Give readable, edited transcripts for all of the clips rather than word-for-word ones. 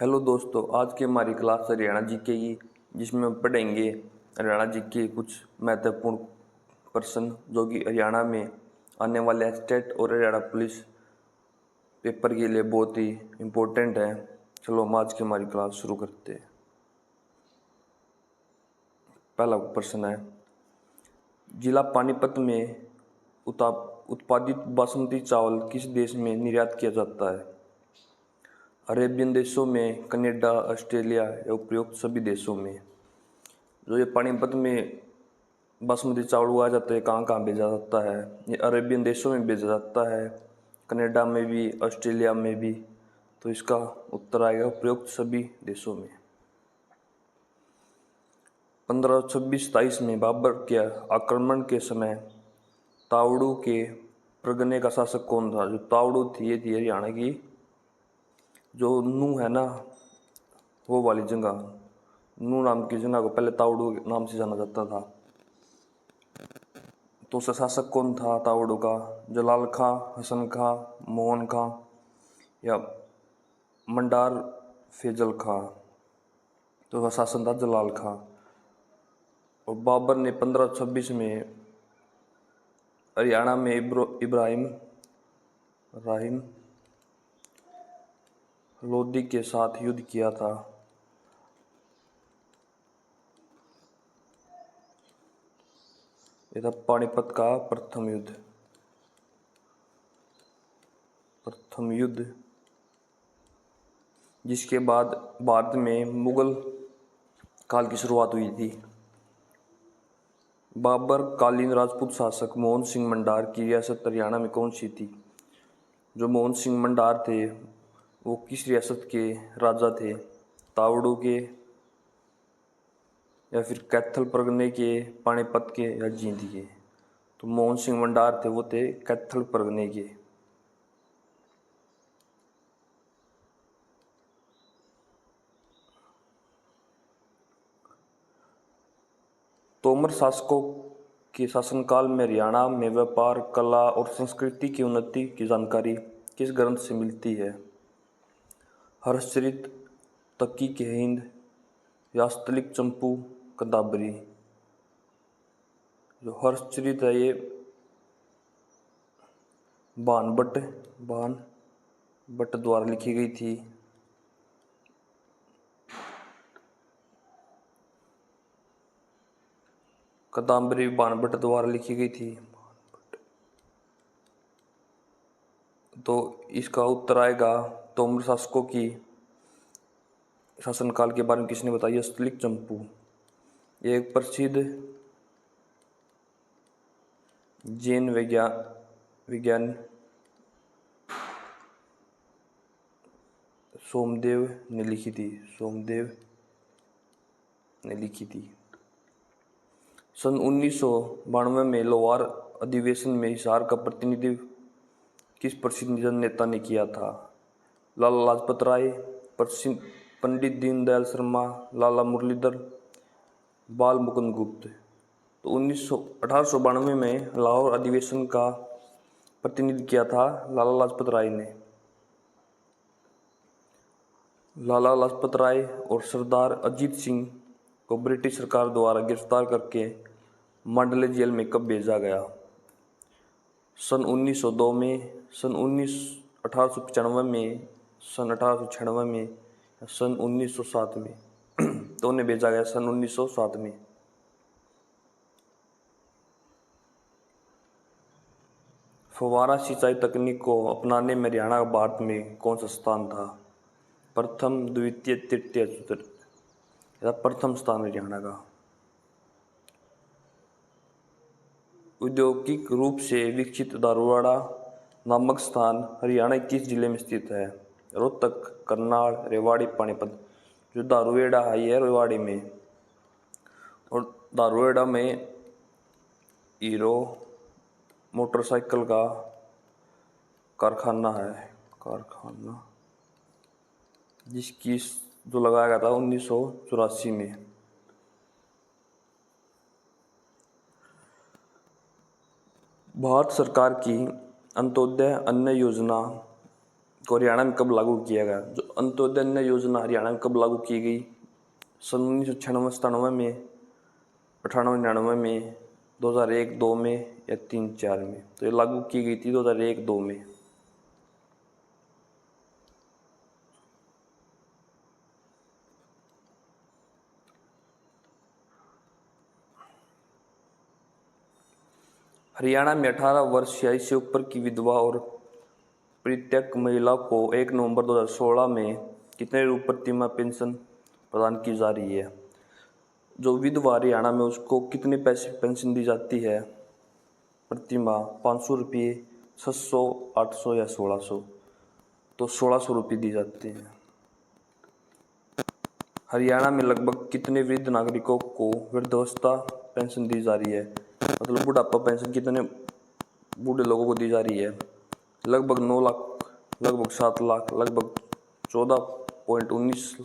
Hello दोस्तों, आज की हमारी क्लास हरियाणा जीके की, जिसमें हम पढ़ेंगे हरियाणा जीके कुछ महत्वपूर्ण प्रश्न जो कि हरियाणा में आने वाले स्टेट और हरियाणा पुलिस पेपर के लिए बहुत ही इम्पोर्टेंट है। चलो हम आज की हमारी क्लास शुरू करते हैं। पहला प्रश्न है, जिला पानीपत में उत्पादित बासमती चावल किस देश में निर्यात किया जाता है? अरेबियन देशों में, कनाडा, ऑस्ट्रेलिया या उपयुक्त सभी देशों में। जो ये पानीपत में बासमती चावल उगाया जाता है, कहाँ कहाँ भेजा जाता है? ये अरेबियन देशों में भेजा जाता है, कनाडा में भी, ऑस्ट्रेलिया में भी। तो इसका उत्तर आएगा उपयुक्त सभी देशों में। 1526-27 में बाबर के आक्रमण के समय तावड़ू के प्रगने का शासक कौन था? जो तावड़ू थी, ये थी हरियाणा की जो नू है ना, वो वाली जगह, नू नाम की जगह को पहले तावड़ू नाम से जाना जाता था। तो उसका शासक कौन था तावड़ू का? जलाल खां, हसन खां, मोहन खां या मंडार फैजल खां? तो उसका शासन था जलाल खां। और बाबर ने 1526 में हरियाणा में इब्राहिम राहिम लोदी के साथ युद्ध किया था। यह था पानीपत का प्रथम युद्ध, जिसके बाद भारत में मुगल काल की शुरुआत हुई थी। बाबर कालीन राजपूत शासक मोहन सिंह मंडार की रियासत हरियाणा में कौन सी थी? जो मोहन सिंह मंडार थे वो किस रियासत के राजा थे? तावड़ू के या फिर कैथल परगने के, पानीपत के या जींद के? तो मोहन सिंह मंडार थे, वो थे कैथल परगने के। तोमर शासकों के शासनकाल में हरियाणा में व्यापार, कला और संस्कृति की उन्नति की जानकारी किस ग्रंथ से मिलती है? हर्षचरित, तकी के हिंद, यास्तलिक चंपू, कदाबरी? जो हर्षचरित है ये बाणभट्ट द्वारा लिखी गई थी। कदम्बरी बाणभट्ट द्वारा लिखी गई थी। तो इसका उत्तर आएगा तोमर शासकों की शासनकाल के बारे में किसने बताया? यास्तलिक चंपू। ये एक प्रसिद्ध जैन विज्ञान सोमदेव ने लिखी थी। सन 1992 में लोहार अधिवेशन में हिसार का प्रतिनिधित्व किस प्रसिद्ध नेता ने किया था? लाला लाजपत राय, पंडित दीनदयाल शर्मा, लाला मुरलीधर, बाल मुकुंद गुप्त? तो 1892 में लाहौर अधिवेशन का प्रतिनिधित्व किया था लाला लाजपत राय ने। लाला लाजपत राय और सरदार अजीत सिंह को ब्रिटिश सरकार द्वारा गिरफ्तार करके मांडले जेल में कब भेजा गया? सन 1902 में, सन 1895 में, सन 1896 में या सन 1907 में? तो उन्हें भेजा गया सन 1907 में। फव्वारा सिंचाई तकनीक को अपनाने में हरियाणा का भारत में कौन सा स्थान था? प्रथम, द्वितीय, तृतीय, चतुर्थ? प्रथम स्थान हरियाणा का। औद्योगिक रूप से विकसित दारूवाड़ा नामक स्थान हरियाणा के किस जिले में स्थित है? रोहतक, करनाल, रेवाड़ी, पानीपत? जो दारूवेड़ा है ये रेवाड़ी में। और दारूवेड़ा में हीरो मोटरसाइकिल का कारखाना है, जिसकी जो लगाया गया था 1984 में। भारत सरकार की अंत्योदय अन्न योजना को हरियाणा में कब लागू किया गया? जो अंत्योदय अन्न योजना हरियाणा में कब लागू की गई? सन 1996-97 में, 98-99 में, 2001-2 में या 3-4 में? तो ये लागू की गई थी 2001-2 में। हरियाणा में 18 वर्ष या इससे ऊपर की विधवा और परित्यक्त महिला को 1 नवंबर 2016 में कितने रुपये प्रति माह पेंशन प्रदान की जा रही है? जो विधवा हरियाणा में उसको कितने पैसे पेंशन दी जाती है प्रति माह? 500 रुपये, 600, 800 या 1600? तो 1600 रुपये दी जाती है। हरियाणा में लगभग कितने वृद्ध नागरिकों को वृद्धावस्था पेंशन दी जा रही है? मतलब बुढ़ापा पेंशन कितने बूढ़े लोगों को दी जा रही है? लगभग 9 लाख, लगभग 7 लाख, लगभग 14.19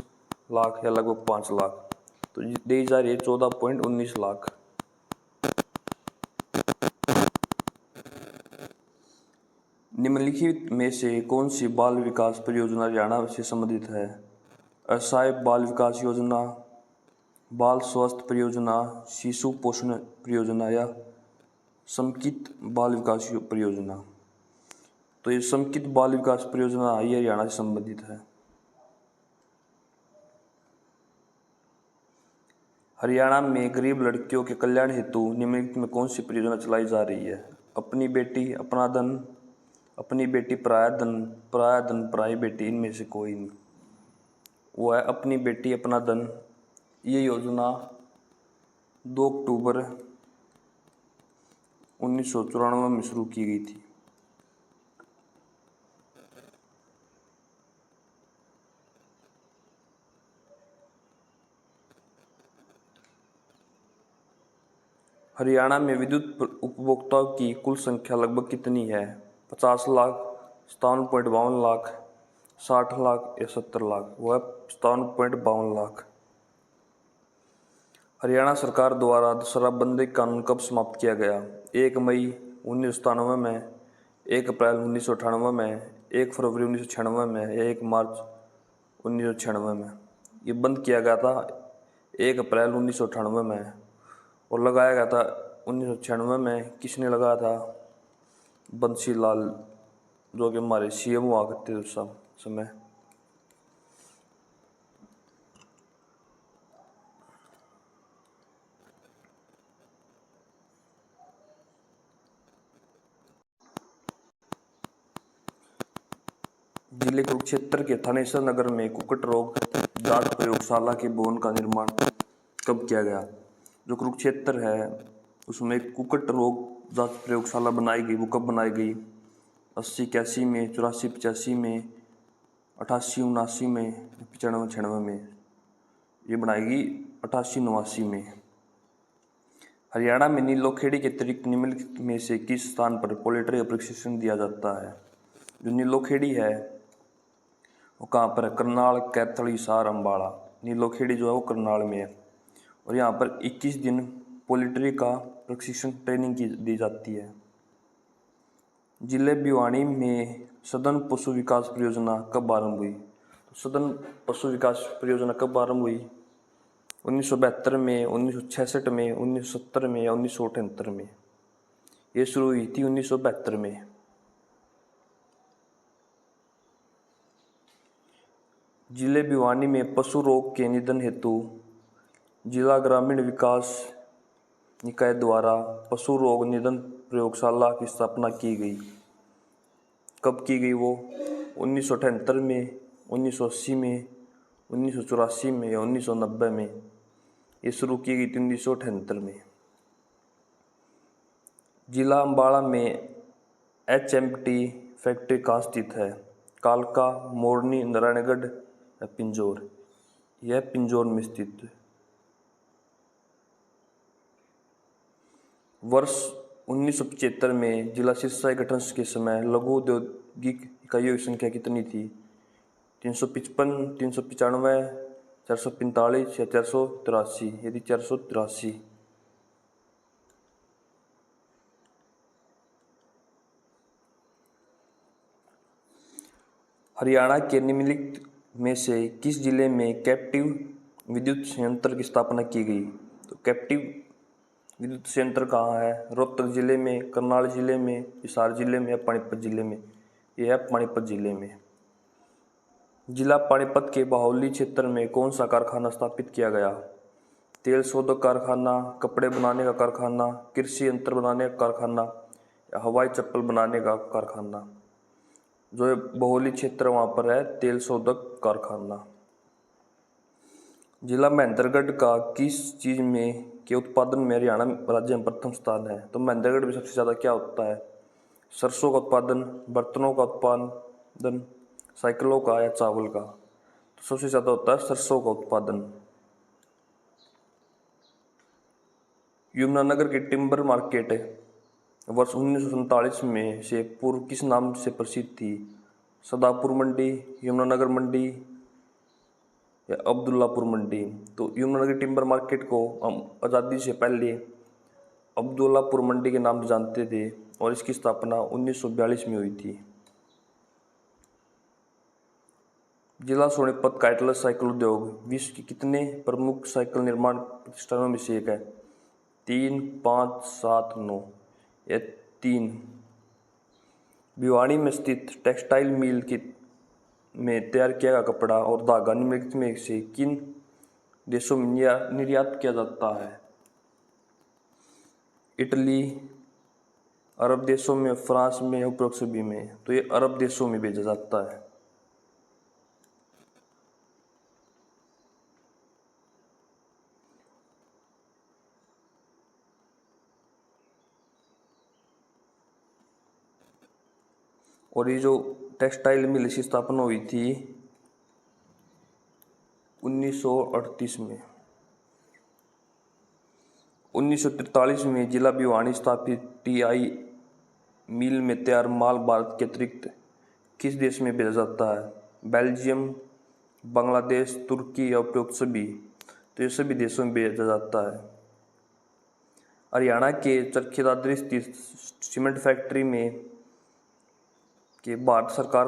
लाख या लगभग 5 लाख? तो दी जा रही है 14.19 लाख। निम्नलिखित में से कौन सी बाल विकास परियोजना हरियाणा से संबंधित है? असहाय बाल विकास योजना, बाल स्वास्थ्य परियोजना, शिशु पोषण परियोजना या समेकित बाल विकास परियोजना? तो ये समेकित बाल विकास परियोजना ये हरियाणा से संबंधित है। हरियाणा में गरीब लड़कियों के कल्याण हेतु निम्नलिखित में कौन सी परियोजना चलाई जा रही है? अपनी बेटी अपना धन, अपनी बेटी पराया धन, पराया धन पराई बेटी? इनमें से कोई नहीं। वो है अपनी बेटी अपना धन। ये योजना 2 अक्टूबर 1994 में शुरू की गई थी। हरियाणा में विद्युत उपभोक्ताओं की कुल संख्या लगभग कितनी है? 50 लाख, 57.52 लाख, 60 लाख या 70 लाख? वो है 57.52 लाख। हरियाणा सरकार द्वारा शराबबंदी कानून कब समाप्त किया गया? 1 मई 1997 में, 1 अप्रैल 1998 में, 1 फरवरी 1996 में या 1 मार्च 1996 में? ये बंद किया गया था 1 अप्रैल 1998 में और लगाया गया था 1996 में। किसने लगाया था? बंसी लाल, जो कि हमारे सीएम हुआ करते थे उस समय। जिले कुरुक्षेत्र के थानेसर नगर में कुक्कुट रोग जांच प्रयोगशाला के भवन का निर्माण कब किया गया? जो कुरुक्षेत्र है उसमें कुक्कुट रोग जांच प्रयोगशाला बनाई गई। वो कब बनाई गई? 80-81 में, 84-85 में, 88-79 में, 95-96 में? ये बनाई गई 88-89 में। हरियाणा में नीलोखेड़ी के अतिरिक्त निम्नलिखित में से किस स्थान पर पोल्ट्री का प्रशिक्षण दिया जाता है? जो नीलोखेड़ी है वो कहाँ पर है? करनाल, कैथल, हिसार, अम्बाड़ा। नीलोखेड़ी जो है वो करनाल में है और यहाँ पर 21 दिन पोल्ट्री का प्रशिक्षण ट्रेनिंग की दी जाती है। जिले भिवानी में सदन पशु विकास परियोजना कब आरंभ हुई? तो सदन पशु विकास परियोजना कब आरंभ हुई? 1972 में, 1966 में, 1970 में या 1978 में? ये शुरू हुई थी 1972 में। जिले भिवानी में पशु रोग के निदान हेतु जिला ग्रामीण विकास निकाय द्वारा पशु रोग निदान प्रयोगशाला की स्थापना की गई। कब की गई वो? 1978 में, 1980 में, 1984 में या 1990 में? ये शुरू की गई थी 1978 में। जिला अम्बाड़ा में HMT फैक्ट्री कहाँ स्थित है? कालका, मोरनी, नारायणगढ़ या पिंजौर? यह पिंजौर में स्थित है। वर्ष 1975 में जिला सिरसा गठन के समय लघु औद्योगिक इकाइयों की संख्या कितनी थी? 355, 395, 445 या 483? यदि 483। हरियाणा के निम्नलिखित में से किस जिले में कैप्टिव विद्युत संयंत्र की स्थापना की गई? तो कैप्टिव विद्युत संयंत्र कहाँ है? रोहतक जिले में, करनाल जिले में, हिसार जिले में या पानीपत जिले में? यह है पानीपत जिले में। जिला पानीपत के बाहुली क्षेत्र में कौन सा कारखाना स्थापित किया गया? तेल शोधक कारखाना, कपड़े बनाने का कारखाना, कृषि यंत्र बनाने का कारखाना या हवाई चप्पल बनाने का कारखाना? जो बाहुली क्षेत्र वहाँ पर है तेल शोधक कारखाना। जिला महेंद्रगढ़ का किस चीज़ में के उत्पादन में हरियाणा राज्य में प्रथम स्थान है? तो महेंद्रगढ़ में सबसे ज़्यादा क्या होता है? सरसों का उत्पादन, बर्तनों का उत्पादन, साइकिलों का या चावल का? तो सबसे ज़्यादा होता है सरसों का उत्पादन। यमुनानगर की टिम्बर मार्केट वर्ष 1947 में से पूर्व किस नाम से प्रसिद्ध थी? सदापुर मंडी, यमुनानगर मंडी या अब्दुल्लापुर मंडी? तो यमुनानगर टिम्बर मार्केट को हम आज़ादी से पहले अब्दुल्लापुर मंडी के नाम से जानते थे और इसकी स्थापना 1942 में हुई थी। जिला सोनीपत का एटलस साइकिल उद्योग विश्व के कितने प्रमुख साइकिल निर्माण प्रतिष्ठानों में से एक है? 3, 5, 7, 9 या 3? भिवाड़ी में स्थित टेक्सटाइल मिल में तैयार किया गया कपड़ा और धागा निम्नलिखित में से किन देशों में निर्यात किया जाता है? इटली, अरब देशों में, फ्रांस में, उपरोक्त सभी में? तो ये अरब देशों में भेजा जाता है। और ये जो टेक्सटाइल मिल की स्थापना हुई थी 1938 में। 1943 में जिला भिवाड़ी स्थापित टीआई मिल में तैयार माल भारत के अतिरिक्त किस देश में भेजा जाता है? बेल्जियम, बांग्लादेश, तुर्की या उपरोक्त सभी? तो ये सभी देशों में भेजा जाता है। हरियाणा के चरखी दादरी स्थित सीमेंट फैक्ट्री में कि भारत सरकार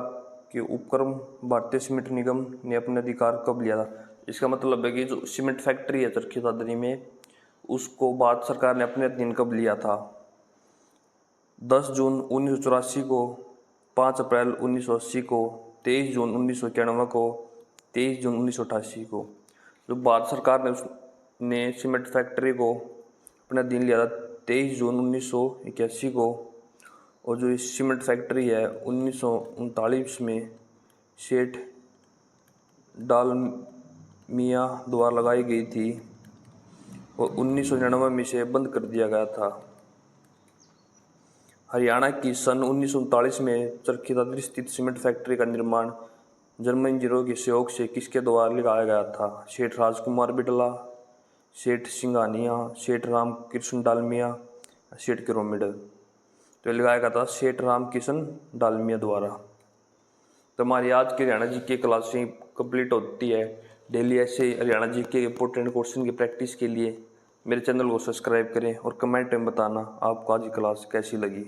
के उपक्रम भारतीय सीमेंट निगम ने अपने अधिकार कब लिया था? इसका मतलब है कि जो सीमेंट फैक्ट्री है चरखी दादरी में उसको भारत सरकार ने अपने अधीन कब लिया था? 10 जून 1984 को, 5 अप्रैल 1980 को, 23 जून 1991 को, 23 जून 1988 को? जो भारत सरकार ने सीमेंट फैक्ट्री को अपने अधीन लिया था 23 जून 1981 को। और जो इस सीमेंट फैक्ट्री है 1939 में सेठ डालमिया द्वारा लगाई गई थी और 1999 में इसे बंद कर दिया गया था। हरियाणा की सन 1939 में चरखी दादरी स्थित सीमेंट फैक्ट्री का निर्माण जर्मन इंजीनियरों के सहयोग से किसके द्वारा लगाया गया था? सेठ राजकुमार बिड़ला, सेठ सिंघानिया, सेठ राम कृष्ण डालमिया, सेठ किरोमिडल? तो लगाया गया था सेठ राम किशन डालमिया द्वारा। तो हमारी आज की हरियाणा जी के क्लासें कंप्लीट होती है। डेली ऐसे हरियाणा जी के इंपॉर्टेंट क्वेश्चन की प्रैक्टिस के लिए मेरे चैनल को सब्सक्राइब करें और कमेंट में बताना आपको आज की क्लास कैसी लगी।